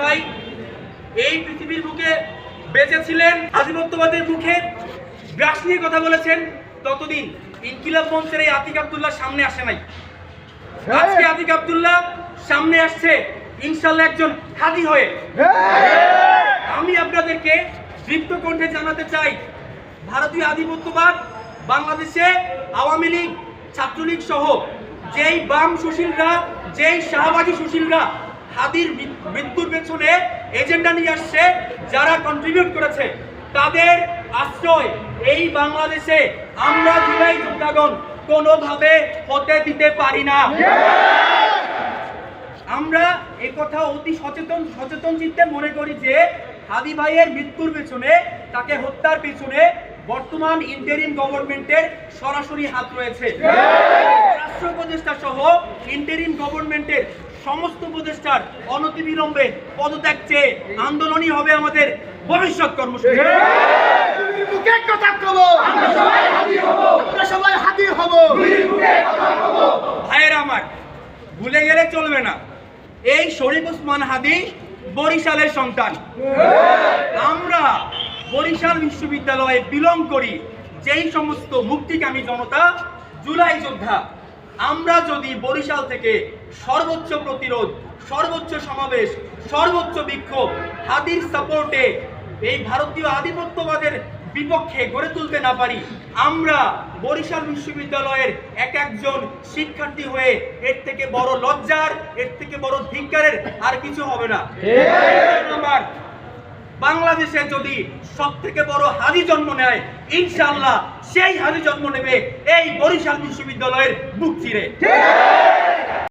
ভাই এই পৃথিবীর বুকে বেঁচে ছিলেন, আধিপত্যবাদের মুখে গ্রাস নিয়ে কথা বলেছেন, ততদিন ইনকিলাব মঞ্চের এই আতিক আব্দুল্লাহ সামনে আসে নাই। আজকে আতিক আব্দুল্লাহ সামনে আসছে ইনশাআল্লাহ একজন হাদি হয়ে। আমি আপনাদেরকে দৃপ্ত কণ্ঠে জানাতে চাই, ভারতীয় আধিপত্যবাদ বাংলাদেশে আওয়ামী লীগ, ছাত্রলীগ সহ যেই বাম সুশীলরা, যেই শাহবাগী সুশীলরা হাদির মৃত্যুর পেছনে এজেন্ডা নিয়ে আসছে, যারা কন্ট্রিবিউট করেছে, তাদের আশ্রয় এই বাংলাদেশে আমরা জুলাই যোদ্ধাগণ কোনোভাবে হতে দিতে পারি না। আমরা এই কথা অতি সচেতন চিত্তে মনে করি যে হাদি ভাইয়ের মৃত্যুর পেছনে, তাকে হত্যার পেছনে বর্তমান ইন্টারিম গভর্নমেন্টের সরাসরি হাত রয়েছে। রাষ্ট্র উপদেষ্টা সহ ইন্টারিম গভর্নমেন্টের সমস্ত উপদেষ্টার অনতিবিলম্বে পদত্যাগ চেয়ে আন্দোলনই হবে আমাদের ভবিষ্যৎ কর্মসূচি। ভাইয়েরা আমার, ভুলে গেলে চলবে না, এই শরীফ ওসমান হাদি বরিশালের সন্তান। আমরা বরিশাল বিশ্ববিদ্যালয়ে বিলং করি, যেই সমস্ত মুক্তিকামী জনতা, জুলাই যোদ্ধা, আমরা যদি বরিশাল থেকে সর্বোচ্চ প্রতিরোধ, সর্বোচ্চ সমাবেশ, সর্বোচ্চ বিক্ষোভ হাদির সাপোর্টে এই ভারতীয় আধিপত্যবাদের বিপক্ষে গড়ে তুলতে না পারি, আমরা বরিশাল বিশ্ববিদ্যালয়ের একজন শিক্ষার্থী হয়ে এর থেকে বড় লজ্জার, এর থেকে বড় ধিক্কারের আর কিছু হবে না। বাংলাদেশে যদি সব থেকে বড় হাদি জন্ম নেয়, ইনশাআল্লাহ সেই হাদি জন্ম নেবে এই বরিশাল বিশ্ববিদ্যালয়ের বুক চিরে।